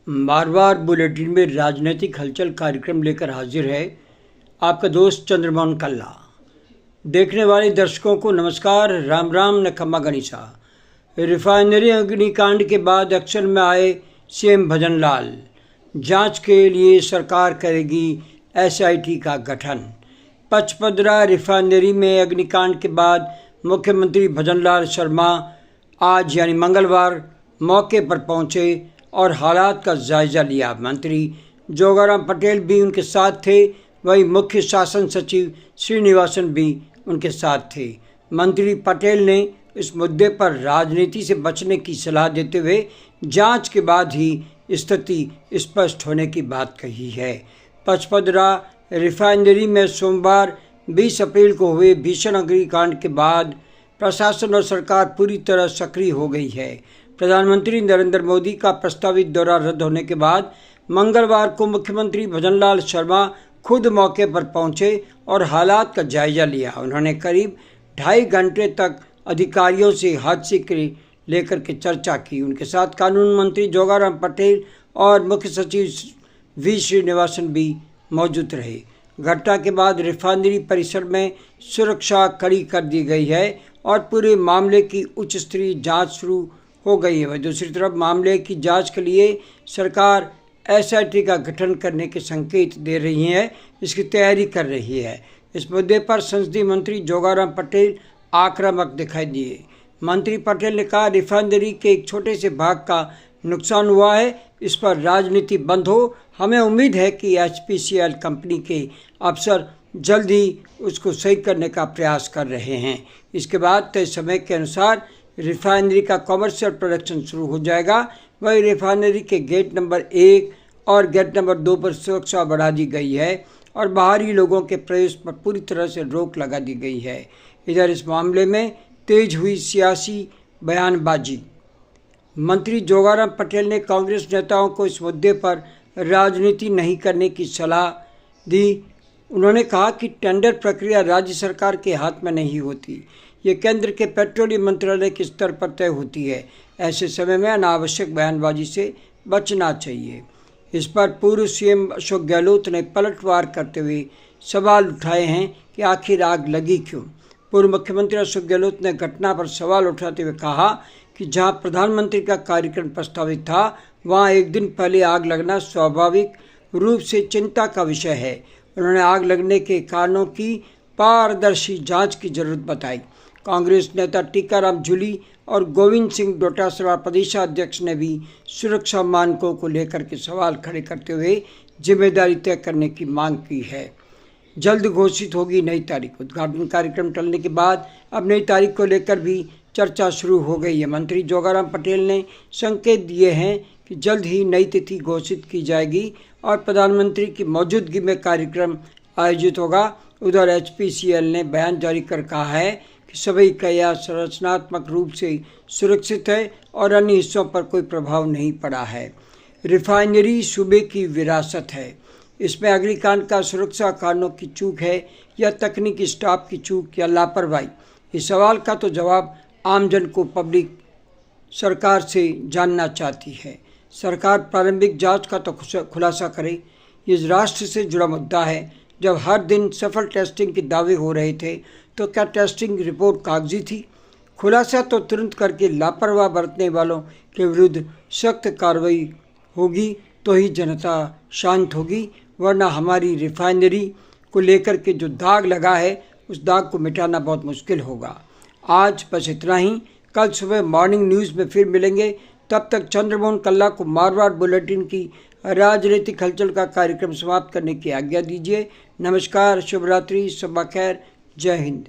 Marwar bulletin में राजनीतिक हलचल कार्यक्रम लेकर हाजिर है आपका दोस्त चंद्रमोहन कल्ला। देखने वाले दर्शकों को नमस्कार, राम राम, नखम्मा गणिसा। रिफाइनरी अग्निकांड के बाद एक्शन में आए सीएम भजनलाल। जांच के लिए सरकार करेगी एसआईटी का गठन। पचपदरा रिफाइनरी में अग्निकांड के बाद मुख्यमंत्री भजनलाल शर्मा आज यानी मंगलवार मौके पर पहुंचे और हालात का जायजा लिया। मंत्री जोगाराम पटेल भी उनके साथ थे, वहीं मुख्य शासन सचिव श्रीनिवासन भी उनके साथ थे। मंत्री पटेल ने इस मुद्दे पर राजनीति से बचने की सलाह देते हुए जांच के बाद ही स्थिति स्पष्ट होने की बात कही है। पचपदरा रिफाइनरी में सोमवार 20 अप्रैल को हुए भीषण अग्निकांड के बाद प्रशासन और सरकार पूरी तरह सक्रिय हो गई है। प्रधानमंत्री नरेंद्र मोदी का प्रस्तावित दौरा रद्द होने के बाद मंगलवार को मुख्यमंत्री भजनलाल शर्मा खुद मौके पर पहुंचे और हालात का जायजा लिया। उन्होंने करीब 2.5 घंटे तक अधिकारियों से हादसे के लेकर के चर्चा की। उनके साथ कानून मंत्री जोगाराम पटेल और मुख्य सचिव वी श्रीनिवासन भी मौजूद रहे। घटना के बाद रिफाइनरी परिसर में सुरक्षा कड़ी कर दी गई है और पूरे मामले की उच्च स्तरीय जांच शुरू हो गई है। वहीं दूसरी तरफ मामले की जांच के लिए सरकार एसआईटी का गठन करने के संकेत दे रही है, इसकी तैयारी कर रही है। इस मुद्दे पर संसदीय मंत्री जोगाराम पटेल आक्रामक दिखाई दिए। मंत्री पटेल ने कहा, रिफाइनरी के एक छोटे से भाग का नुकसान हुआ है, इस पर राजनीति बंद हो। हमें उम्मीद है कि एचपीसीएल कंपनी के अफसर जल्द ही उसको सही करने का प्रयास कर रहे हैं। इसके बाद तय समय के अनुसार रिफाइनरी का कॉमर्शियल प्रोडक्शन शुरू हो जाएगा। वही रिफाइनरी के गेट नंबर 1 और गेट नंबर 2 पर सुरक्षा बढ़ा दी गई है और बाहरी लोगों के प्रवेश पर पूरी तरह से रोक लगा दी गई है। इधर इस मामले में तेज हुई सियासी बयानबाजी। मंत्री जोगाराम पटेल ने कांग्रेस नेताओं को इस मुद्दे पर राजनीति नहीं करने की सलाह दी। उन्होंने कहा कि टेंडर प्रक्रिया राज्य सरकार के हाथ में नहीं होती, ये केंद्र के पेट्रोलियम मंत्रालय के स्तर पर तय होती है। ऐसे समय में अनावश्यक बयानबाजी से बचना चाहिए। इस पर पूर्व सीएम अशोक गहलोत ने पलटवार करते हुए सवाल उठाए हैं कि आखिर आग लगी क्यों। पूर्व मुख्यमंत्री अशोक गहलोत ने घटना पर सवाल उठाते हुए कहा कि जहां प्रधानमंत्री का कार्यक्रम प्रस्तावित था, वहां एक दिन पहले आग लगना स्वाभाविक रूप से चिंता का विषय है। उन्होंने आग लगने के कारणों की पारदर्शी जांच की जरूरत बताई। कांग्रेस नेता टीकाराम जूली और गोविंद सिंह डोटासरा प्रदेशाध्यक्ष ने भी सुरक्षा मानकों को लेकर के सवाल खड़े करते हुए जिम्मेदारी तय करने की मांग की है। जल्द घोषित होगी नई तारीख। उद्घाटन कार्यक्रम टलने के बाद अब नई तारीख को लेकर भी चर्चा शुरू हो गई है। मंत्री जोगाराम पटेल ने संकेत दिए हैं कि जल्द ही नई तिथि घोषित की जाएगी और प्रधानमंत्री की मौजूदगी में कार्यक्रम आयोजित होगा। उधर एचपीसीएल ने बयान जारी कर कहा है कि सभी इकाइयां संरचनात्मक रूप से सुरक्षित है और अन्य हिस्सों पर कोई प्रभाव नहीं पड़ा है। रिफाइनरी सूबे की विरासत है, इसमें अग्निकांड का सुरक्षा कारणों की चूक है या तकनीकी स्टाफ की चूक या लापरवाही। इस सवाल का तो जवाब आमजन को पब्लिक सरकार से जानना चाहती है। सरकार प्रारंभिक जांच का तो खुलासा करे। ये राष्ट्र से जुड़ा मुद्दा है। जब हर दिन सफल टेस्टिंग के दावे हो रहे थे तो क्या टेस्टिंग रिपोर्ट कागजी थी? खुलासा तो तुरंत करके लापरवाह बरतने वालों के विरुद्ध सख्त कार्रवाई होगी तो ही जनता शांत होगी, वरना हमारी रिफाइनरी को लेकर के जो दाग लगा है उस दाग को मिटाना बहुत मुश्किल होगा। आज बस इतना ही। कल सुबह मॉर्निंग न्यूज़ में फिर मिलेंगे। तब तक चंद्रमोहन कल्ला को मारवाड़ बुलेटिन की राजनीतिक हलचल का कार्यक्रम समाप्त करने की आज्ञा दीजिए। नमस्कार, शुभ रात्रि, शब खैर, जय हिंद।